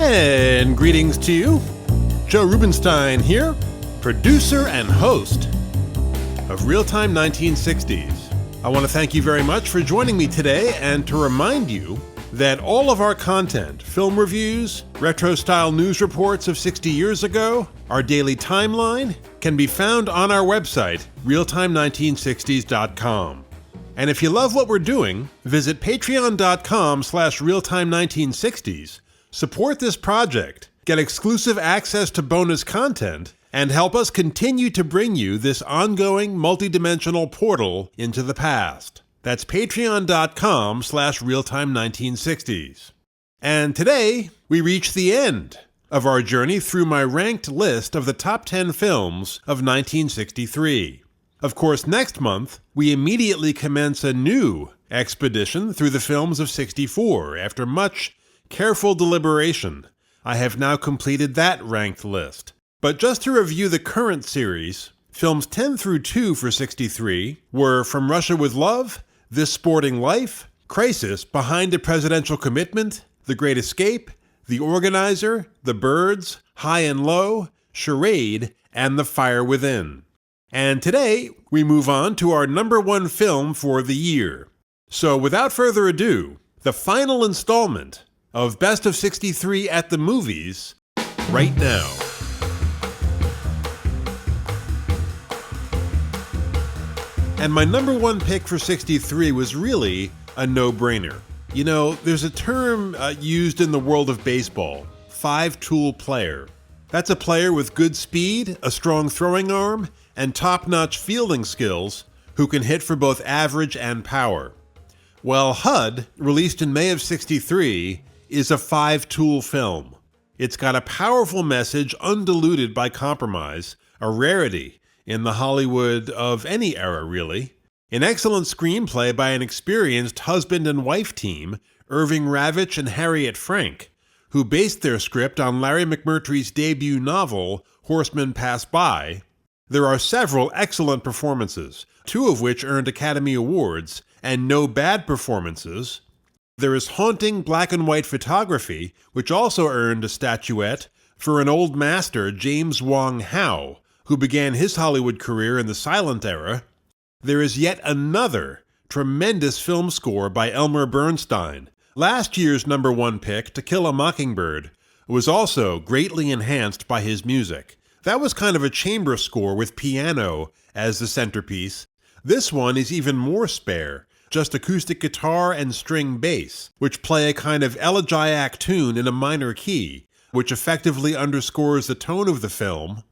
And greetings to you. Joe Rubenstein here, producer and host of Real-Time 1960s. I want to thank you very much for joining me today and to remind you that all of our content, film reviews, retro-style news reports of 60 years ago, our daily timeline, can be found on our website, realtime1960s.com. And if you love what we're doing, visit patreon.com/realtime1960s, support this project, get exclusive access to bonus content, and help us continue to bring you this ongoing multidimensional portal into the past. That's patreon.com/realtime1960s. And today, we reach the end of our journey through my ranked list of the top 10 films of 1963. Of course, next month, we immediately commence a new expedition through the films of 64. After much careful deliberation, I have now completed that ranked list. But just to review the current series, films 10 through 2 for 63 were From Russia with Love, This Sporting Life, Crisis, Behind a Presidential Commitment, The Great Escape, The Organizer, The Birds, High and Low, Charade, and The Fire Within. And today, we move on to our number one film for the year. So without further ado, the final installment of Best of 63 at the Movies, right now. And my number one pick for 63 was really a no-brainer. You know, there's a term used in the world of baseball, five-tool player. That's a player with good speed, a strong throwing arm, and top-notch fielding skills who can hit for both average and power. Well, HUD, released in May of 63, is a five-tool film. It's got a powerful message undiluted by compromise, a rarity in the Hollywood of any era, really. An excellent screenplay by an experienced husband and wife team, Irving Ravitch and Harriet Frank, who based their script on Larry McMurtry's debut novel, Horsemen Pass By. There are several excellent performances, two of which earned Academy Awards, and no bad performances. There is haunting black and white photography, which also earned a statuette for an old master, James Wong Howe, who began his Hollywood career in the silent era. There is yet another tremendous film score by Elmer Bernstein. Last year's number one pick, To Kill a Mockingbird, was also greatly enhanced by his music. That was kind of a chamber score with piano as the centerpiece. This one is even more spare, just acoustic guitar and string bass, which play a kind of elegiac tune in a minor key, which effectively underscores the tone of the film.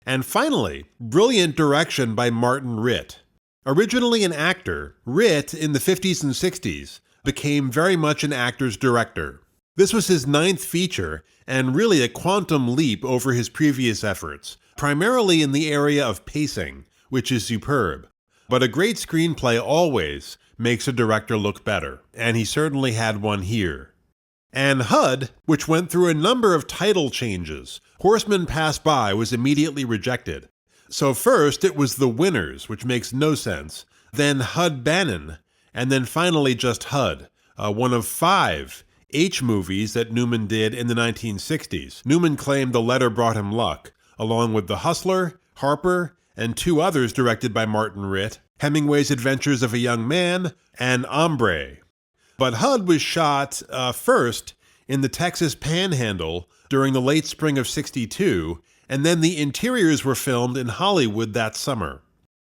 And finally, brilliant direction by Martin Ritt. Originally an actor, Ritt, in the 50s and 60s, became very much an actor's director. This was his ninth feature, and really a quantum leap over his previous efforts, primarily in the area of pacing, which is superb. But a great screenplay always makes a director look better, and he certainly had one here. And HUD, which went through a number of title changes, Horsemen Pass By was immediately rejected. So first it was The Winners, which makes no sense, then HUD Bannon, and then finally just HUD, one of 5 H movies that Newman did in the 1960s. Newman claimed the letter brought him luck, along with The Hustler, Harper, and 2 others directed by Martin Ritt, Hemingway's Adventures of a Young Man, and Hombre. But HUD was shot first in the Texas Panhandle during the late spring of 62, and then the interiors were filmed in Hollywood that summer.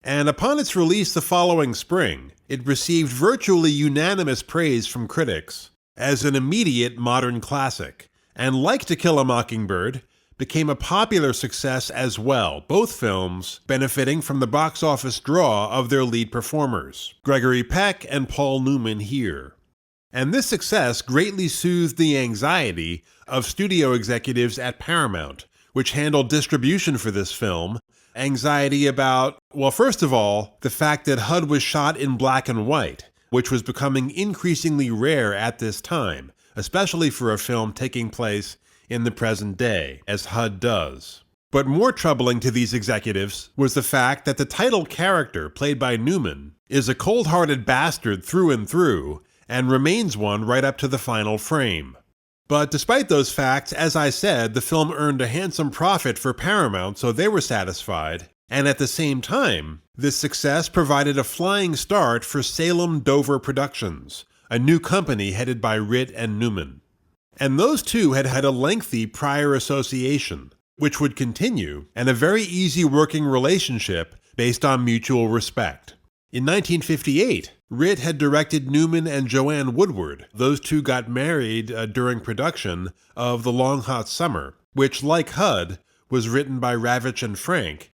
And upon its release the following spring, it received virtually unanimous praise from critics as an immediate modern classic, and like To Kill a Mockingbird, became a popular success as well, both films benefiting from the box office draw of their lead performers, Gregory Peck and Paul Newman here. And this success greatly soothed the anxiety of studio executives at Paramount, which handled distribution for this film, anxiety about, well, first of all, the fact that HUD was shot in black and white, which was becoming increasingly rare at this time, especially for a film taking place in the present day, as HUD does. But more troubling to these executives was the fact that the title character, played by Newman, is a cold-hearted bastard through and through, and remains one right up to the final frame. But despite those facts, as I said, the film earned a handsome profit for Paramount, so they were satisfied. And at the same time, this success provided a flying start for Salem Dover Productions, a new company headed by Ritt and Newman. And those two had had a lengthy prior association, which would continue, and a very easy working relationship based on mutual respect. In 1958, Ritt had directed Newman and Joanne Woodward. Those two got married during production of The Long Hot Summer, which, like HUD, was written by Ravitch and Frank.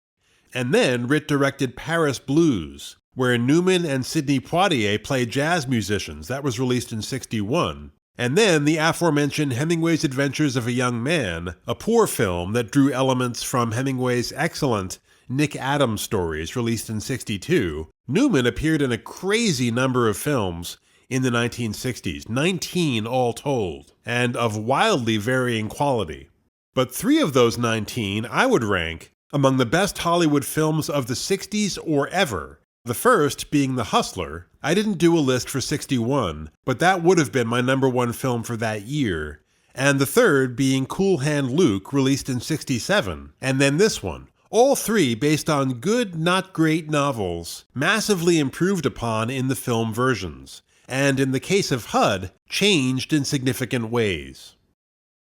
And then Ritt directed Paris Blues, where Newman and Sidney Poitier play jazz musicians. That was released in '61. And then the aforementioned Hemingway's Adventures of a Young Man, a poor film that drew elements from Hemingway's excellent Nick Adams stories, released in '62. Newman appeared in a crazy number of films in the 1960s, 19 all told, and of wildly varying quality. But 3 of those 19 I would rank among the best Hollywood films of the 60s or ever. The first being The Hustler. I didn't do a list for '61, but that would have been my number 1 film for that year. And the third being Cool Hand Luke, released in '67. And then this one. All 3 based on good, not great novels, massively improved upon in the film versions, and in the case of HUD, changed in significant ways.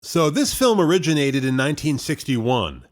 So this film originated in 1961.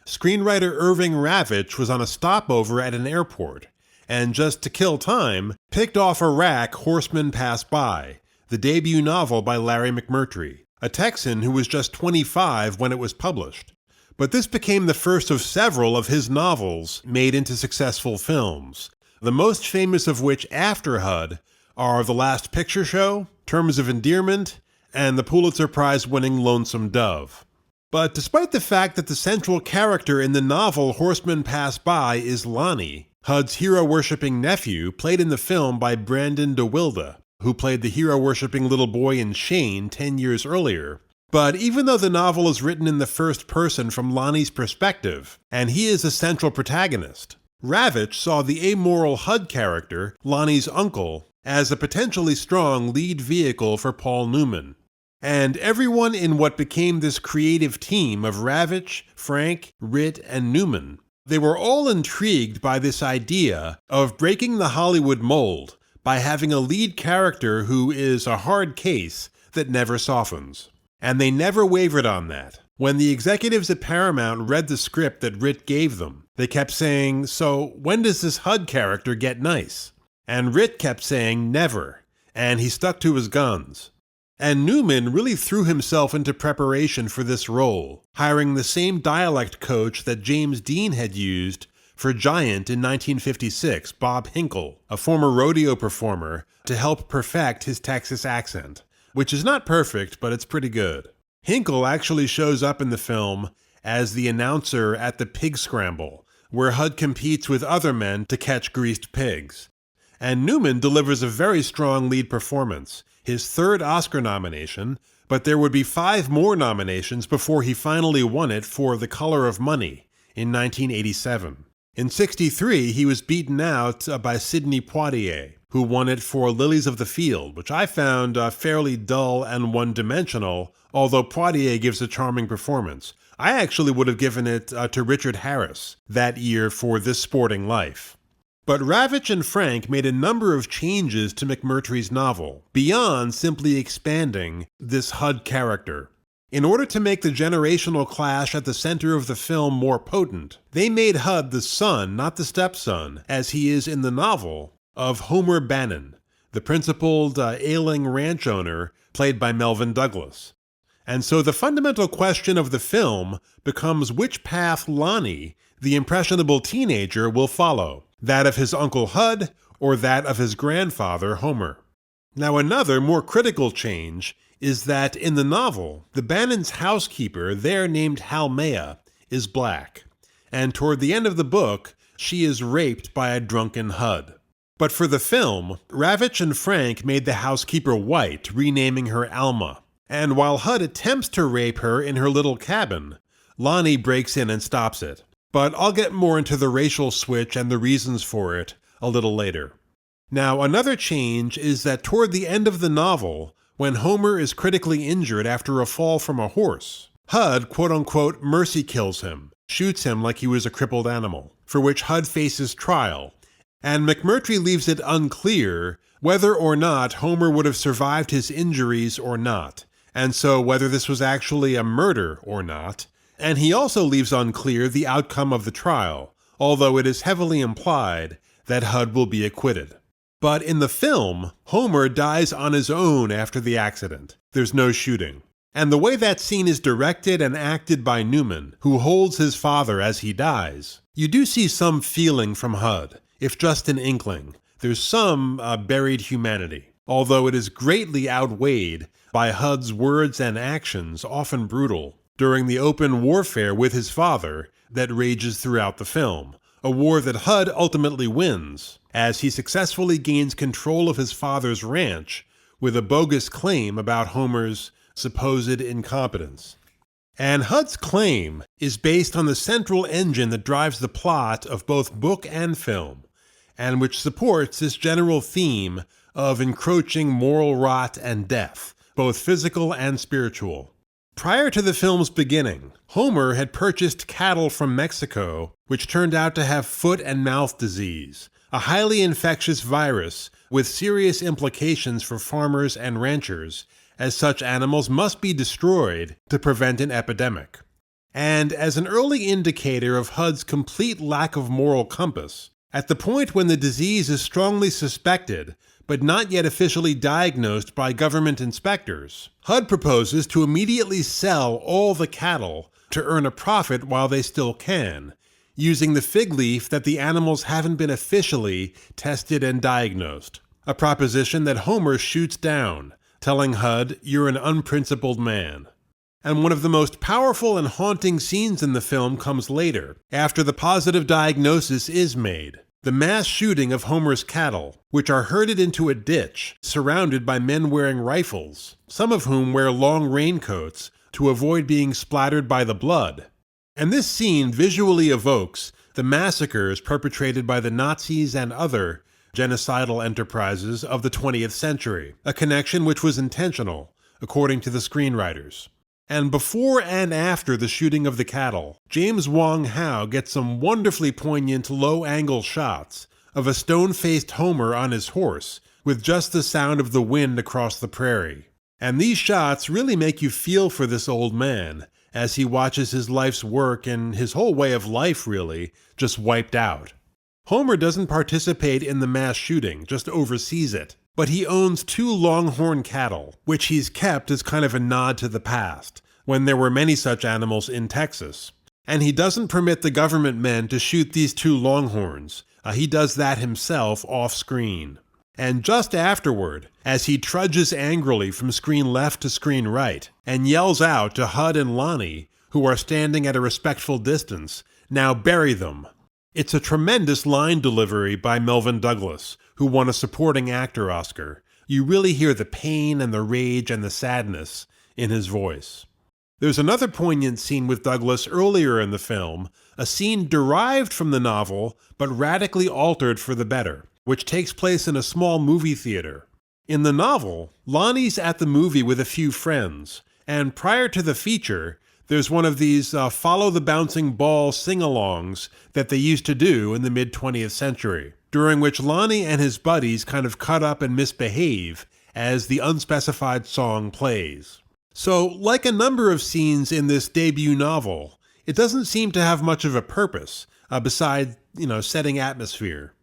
Screenwriter Irving Ravitch was on a stopover at an airport, and just to kill time, picked off a rack Horsemen Pass By, the debut novel by Larry McMurtry, a Texan who was just 25 when it was published. But this became the first of several of his novels made into successful films, the most famous of which after HUD are The Last Picture Show, Terms of Endearment, and the Pulitzer Prize-winning Lonesome Dove. But despite the fact that the central character in the novel Horsemen Pass By is Lonnie, HUD's hero-worshipping nephew, played in the film by Brandon DeWilde, who played the hero-worshipping little boy in Shane 10 years earlier. But even though the novel is written in the first person from Lonnie's perspective, and he is a central protagonist, Ravitch saw the amoral HUD character, Lonnie's uncle, as a potentially strong lead vehicle for Paul Newman. And everyone in what became this creative team of Ravitch, Frank, Ritt, and Newman, they were all intrigued by this idea of breaking the Hollywood mold by having a lead character who is a hard case that never softens. And they never wavered on that. When the executives at Paramount read the script that Ritt gave them, they kept saying, "So when does this HUD character get nice?" And Ritt kept saying, "Never." And he stuck to his guns. And Newman really threw himself into preparation for this role, hiring the same dialect coach that James Dean had used for Giant in 1956, Bob Hinkle, a former rodeo performer, to help perfect his Texas accent. Which is not perfect, but it's pretty good. Hinkle actually shows up in the film as the announcer at the Pig Scramble, where HUD competes with other men to catch greased pigs. And Newman delivers a very strong lead performance, his 3rd Oscar nomination, but there would be 5 more nominations before he finally won it for The Color of Money in 1987. In '63, he was beaten out by Sidney Poitier, who won it for Lilies of the Field, which I found fairly dull and one-dimensional, although Poitier gives a charming performance. I actually would have given it to Richard Harris that year for This Sporting Life. But Ravitch and Frank made a number of changes to McMurtry's novel, beyond simply expanding this HUD character. In order to make the generational clash at the center of the film more potent, they made HUD the son, not the stepson, as he is in the novel, of Homer Bannon, the principled, ailing ranch owner played by Melvyn Douglas. And so the fundamental question of the film becomes which path Lonnie, the impressionable teenager, will follow, that of his Uncle HUD or that of his grandfather Homer. Now another, more critical change is that in the novel, the Bannon's housekeeper, there named Halmea, is black, and toward the end of the book, she is raped by a drunken HUD. But for the film, Ravitch and Frank made the housekeeper white, renaming her Alma. And while HUD attempts to rape her in her little cabin, Lonnie breaks in and stops it. But I'll get more into the racial switch and the reasons for it a little later. Now, another change is that toward the end of the novel, when Homer is critically injured after a fall from a horse. Hud, quote-unquote, mercy kills him, shoots him like he was a crippled animal, for which Hud faces trial, and McMurtry leaves it unclear whether or not Homer would have survived his injuries or not, and so whether this was actually a murder or not, and he also leaves unclear the outcome of the trial, although it is heavily implied that Hud will be acquitted. But in the film, Homer dies on his own after the accident. There's no shooting. And the way that scene is directed and acted by Newman, who holds his father as he dies, you do see some feeling from Hud, if just an inkling. There's some buried humanity, although it is greatly outweighed by Hud's words and actions, often brutal, during the open warfare with his father that rages throughout the film, a war that Hud ultimately wins, as he successfully gains control of his father's ranch with a bogus claim about Homer's supposed incompetence. And Hud's claim is based on the central engine that drives the plot of both book and film, and which supports this general theme of encroaching moral rot and death, both physical and spiritual. Prior to the film's beginning, Homer had purchased cattle from Mexico which turned out to have foot and mouth disease, a highly infectious virus with serious implications for farmers and ranchers, as such animals must be destroyed to prevent an epidemic. And as an early indicator of Hud's complete lack of moral compass, at the point when the disease is strongly suspected, but not yet officially diagnosed by government inspectors, Hud proposes to immediately sell all the cattle to earn a profit while they still can, using the fig leaf that the animals haven't been officially tested and diagnosed, a proposition that Homer shoots down, telling Hud, "You're an unprincipled man." And one of the most powerful and haunting scenes in the film comes later, after the positive diagnosis is made. The mass shooting of Homer's cattle, which are herded into a ditch, surrounded by men wearing rifles, some of whom wear long raincoats to avoid being splattered by the blood. And this scene visually evokes the massacres perpetrated by the Nazis and other genocidal enterprises of the 20th century, a connection which was intentional, according to the screenwriters. And before and after the shooting of the cattle, James Wong Howe gets some wonderfully poignant low-angle shots of a stone-faced Homer on his horse, with just the sound of the wind across the prairie. And these shots really make you feel for this old man, as he watches his life's work and his whole way of life, really, just wiped out. Homer doesn't participate in the mass shooting, just oversees it. But he owns 2 longhorn cattle, which he's kept as kind of a nod to the past, when there were many such animals in Texas. And he doesn't permit the government men to shoot these 2 longhorns. He does that himself off-screen. And just afterward, as he trudges angrily from screen left to screen right, and yells out to Hud and Lonnie, who are standing at a respectful distance, "Now bury them." It's a tremendous line delivery by Melvyn Douglas, who won a supporting actor Oscar. You really hear the pain and the rage and the sadness in his voice. There's another poignant scene with Douglas earlier in the film, a scene derived from the novel but radically altered for the better, which takes place in a small movie theater. In the novel, Lonnie's at the movie with a few friends, and prior to the feature, there's one of these follow the bouncing ball sing-alongs that they used to do in the mid-20th century, during which Lonnie and his buddies kind of cut up and misbehave as the unspecified song plays. So, like a number of scenes in this debut novel, it doesn't seem to have much of a purpose, besides, setting atmosphere.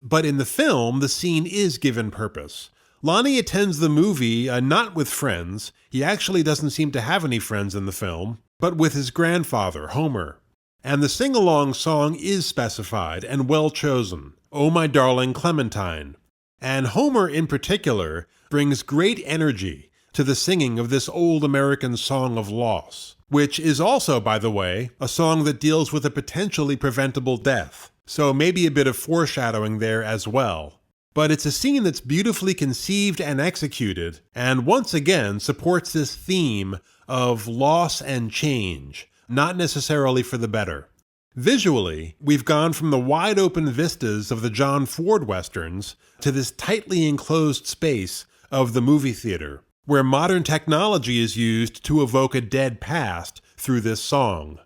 But in the film, the scene is given purpose. Lonnie attends the movie not with friends. He actually doesn't seem to have any friends in the film, but with his grandfather, Homer. And the sing-along song is specified and well chosen, "Oh My Darling Clementine." And Homer in particular brings great energy to the singing of this old American song of loss, which is also, by the way, a song that deals with a potentially preventable death. So maybe a bit of foreshadowing there as well. But it's a scene that's beautifully conceived and executed, and once again supports this theme of loss and change, not necessarily for the better. Visually, we've gone from the wide-open vistas of the John Ford westerns to this tightly enclosed space of the movie theater, where modern technology is used to evoke a dead past through this song.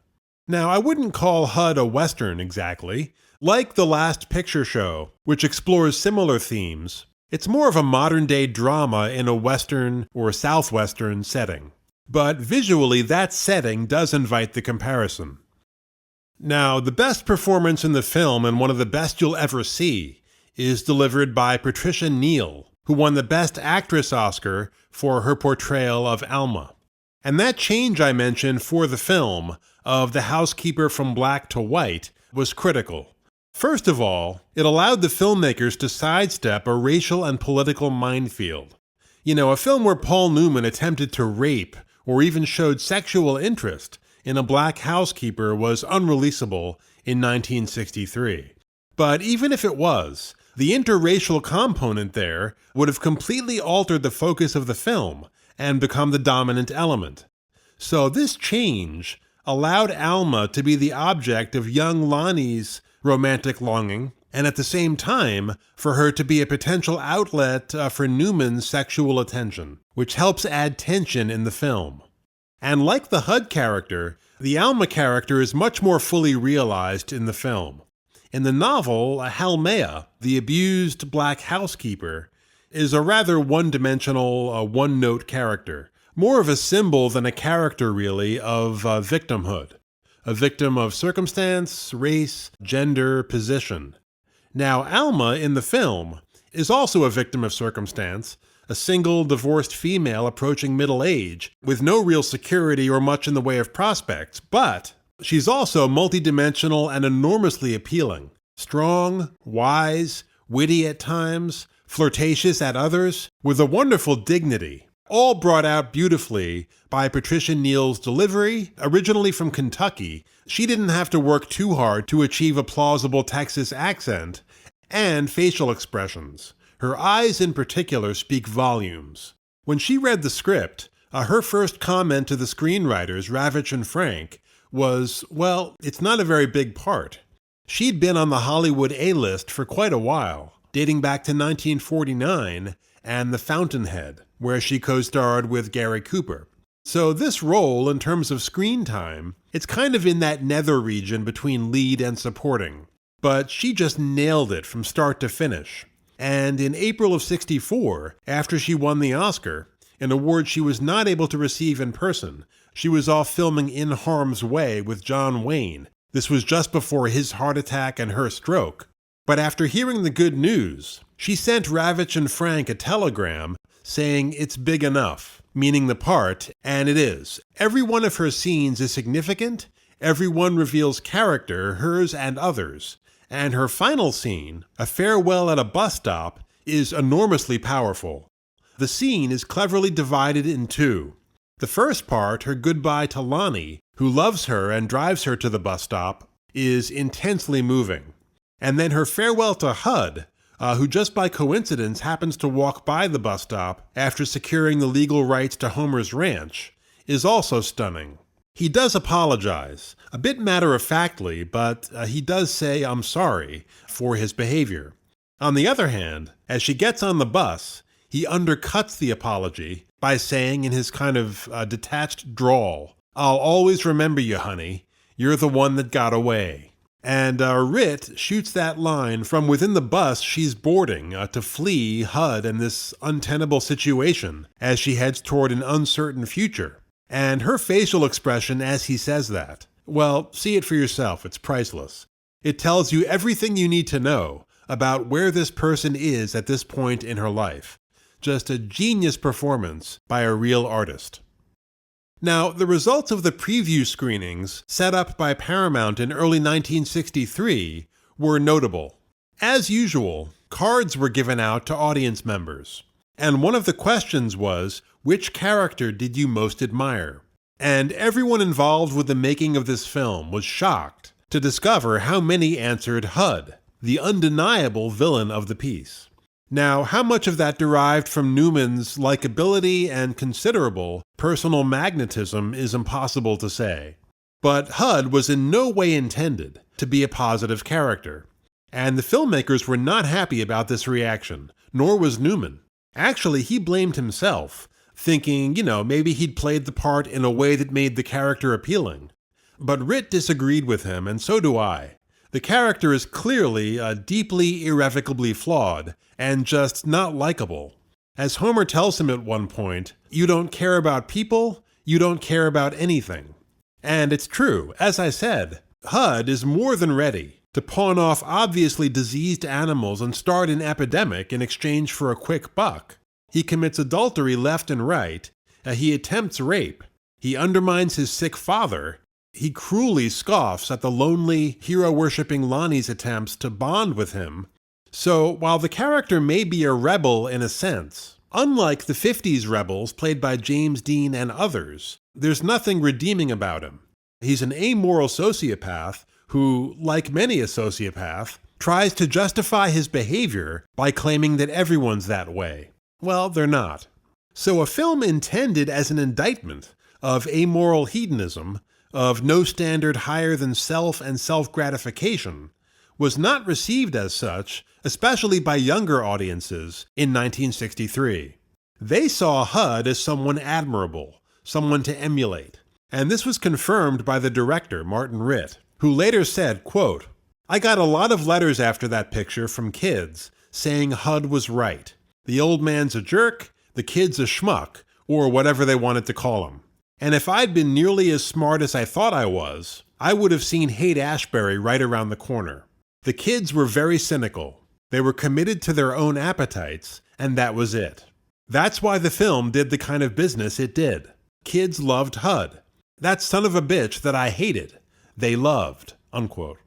Now, I wouldn't call HUD a Western exactly. Like The Last Picture Show, which explores similar themes, it's more of a modern-day drama in a Western or Southwestern setting. But visually, that setting does invite the comparison. Now, the best performance in the film, and one of the best you'll ever see, is delivered by Patricia Neal, who won the Best Actress Oscar for her portrayal of Alma. And that change I mentioned for the film, of the housekeeper from black to white, was critical. First of all, it allowed the filmmakers to sidestep a racial and political minefield. You know, a film where Paul Newman attempted to rape or even showed sexual interest in a black housekeeper was unreleasable in 1963. But even if it was, the interracial component there would have completely altered the focus of the film and become the dominant element. So this change allowed Alma to be the object of young Lonnie's romantic longing, and at the same time, for her to be a potential outlet for Newman's sexual attention, which helps add tension in the film. And like the HUD character, the Alma character is much more fully realized in the film. In the novel, Halmea, the abused black housekeeper, is a rather one-dimensional, one-note character, more of a symbol than a character, really, of victimhood. A victim of circumstance, race, gender, position. Now, Alma, in the film, is also a victim of circumstance, a single, divorced female approaching middle age, with no real security or much in the way of prospects, but she's also multidimensional and enormously appealing. Strong, wise, witty at times, flirtatious at others, with a wonderful dignity. All brought out beautifully by Patricia Neal's delivery. Originally from Kentucky, she didn't have to work too hard to achieve a plausible Texas accent, and facial expressions. Her eyes in particular speak volumes. When she read the script, her first comment to the screenwriters, Ravitch and Frank, was, well, it's not a very big part. She'd been on the Hollywood A-list for quite a while, dating back to 1949 and The Fountainhead, where she co-starred with Gary Cooper. So this role, in terms of screen time, it's kind of in that nether region between lead and supporting. But she just nailed it from start to finish. And in April of '64, after she won the Oscar, an award she was not able to receive in person, she was off filming In Harm's Way with John Wayne. This was just before his heart attack and her stroke. But after hearing the good news, she sent Ravitch and Frank a telegram saying it's big enough, meaning the part, and it is. Every one of her scenes is significant, every one reveals character, hers and others, and her final scene, a farewell at a bus stop, is enormously powerful. The scene is cleverly divided in two. The first part, her goodbye to Lonnie, who loves her and drives her to the bus stop, is intensely moving. And then her farewell to HUD, who just by coincidence happens to walk by the bus stop after securing the legal rights to Homer's ranch, is also stunning. He does apologize, a bit matter-of-factly, but he does say I'm sorry for his behavior. On the other hand, as she gets on the bus, he undercuts the apology by saying in his kind of detached drawl, "I'll always remember you, honey. You're the one that got away." And Ritt shoots that line from within the bus she's boarding to flee HUD and this untenable situation as she heads toward an uncertain future. And her facial expression as he says that, well, see it for yourself, it's priceless. It tells you everything you need to know about where this person is at this point in her life. Just a genius performance by a real artist. Now, the results of the preview screenings set up by Paramount in early 1963 were notable. As usual, cards were given out to audience members. And one of the questions was, which character did you most admire? And everyone involved with the making of this film was shocked to discover how many answered HUD, the undeniable villain of the piece. Now, how much of that derived from Newman's likability and considerable personal magnetism is impossible to say. But HUD was in no way intended to be a positive character. And the filmmakers were not happy about this reaction, nor was Newman. Actually, he blamed himself, thinking, maybe he'd played the part in a way that made the character appealing. But Ritt disagreed with him, and so do I. The character is clearly deeply, irrevocably flawed, and just not likable. As Homer tells him at one point, you don't care about people, you don't care about anything. And it's true. As I said, Hud is more than ready to pawn off obviously diseased animals and start an epidemic in exchange for a quick buck. He commits adultery left and right. He attempts rape. He undermines his sick father. He cruelly scoffs at the lonely, hero-worshipping Lonnie's attempts to bond with him. So, while the character may be a rebel in a sense, unlike the 50s rebels played by James Dean and others, there's nothing redeeming about him. He's an amoral sociopath who, like many a sociopath, tries to justify his behavior by claiming that everyone's that way. Well, they're not. So a film intended as an indictment of amoral hedonism, of no standard higher than self and self-gratification, was not received as such, especially by younger audiences, in 1963. They saw Hud as someone admirable, someone to emulate. And this was confirmed by the director, Martin Ritt, who later said, quote, "I got a lot of letters after that picture from kids saying Hud was right. The old man's a jerk, the kid's a schmuck, or whatever they wanted to call him. And if I'd been nearly as smart as I thought I was, I would have seen Haight-Ashbury right around the corner. The kids were very cynical. They were committed to their own appetites, and that was it. That's why the film did the kind of business it did. Kids loved Hud. That son of a bitch that I hated, they loved," unquote.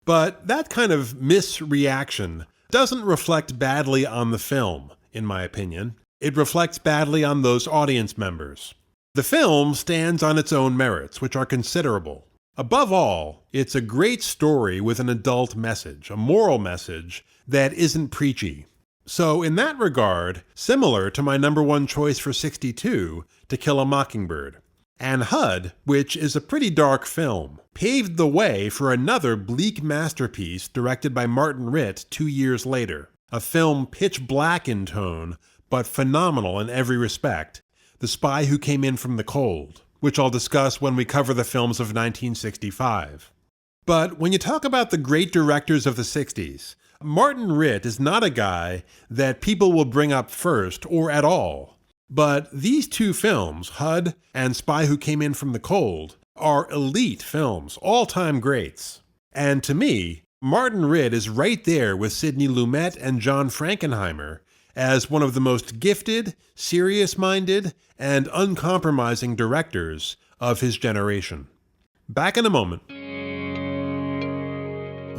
But that kind of misreaction doesn't reflect badly on the film, in my opinion. It reflects badly on those audience members. The film stands on its own merits, which are considerable. Above all, it's a great story with an adult message, a moral message that isn't preachy. So in that regard, similar to my number one choice for 62, To Kill a Mockingbird. And Hud, which is a pretty dark film, paved the way for another bleak masterpiece directed by Martin Ritt 2 years later. A film pitch black in tone, but phenomenal in every respect, The Spy Who Came In From the Cold, which I'll discuss when we cover the films of 1965. But when you talk about the great directors of the 60s, Martin Ritt is not a guy that people will bring up first or at all. But these two films, Hud and Spy Who Came In From the Cold, are elite films, all-time greats. And to me, Martin Ritt is right there with Sidney Lumet and John Frankenheimer as one of the most gifted, serious-minded, and uncompromising directors of his generation. Back in a moment.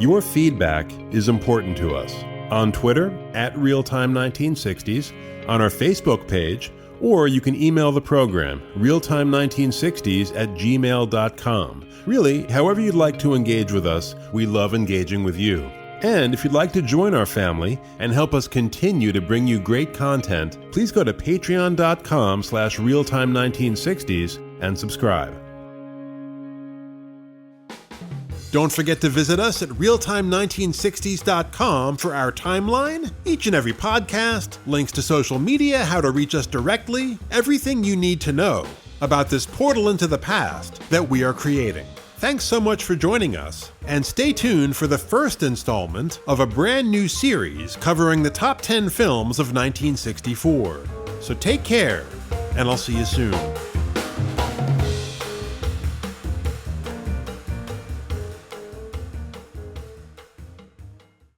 Your feedback is important to us. On Twitter, @RealTime1960s, on our Facebook page, or you can email the program, realtime1960s@gmail.com. Really, however you'd like to engage with us, we love engaging with you. And if you'd like to join our family and help us continue to bring you great content, please go to patreon.com/realtime1960s and subscribe. Don't forget to visit us at realtime1960s.com for our timeline, each and every podcast, links to social media, how to reach us directly, everything you need to know about this portal into the past that we are creating. Thanks so much for joining us, and stay tuned for the first installment of a brand new series covering the top 10 films of 1964. So take care, and I'll see you soon.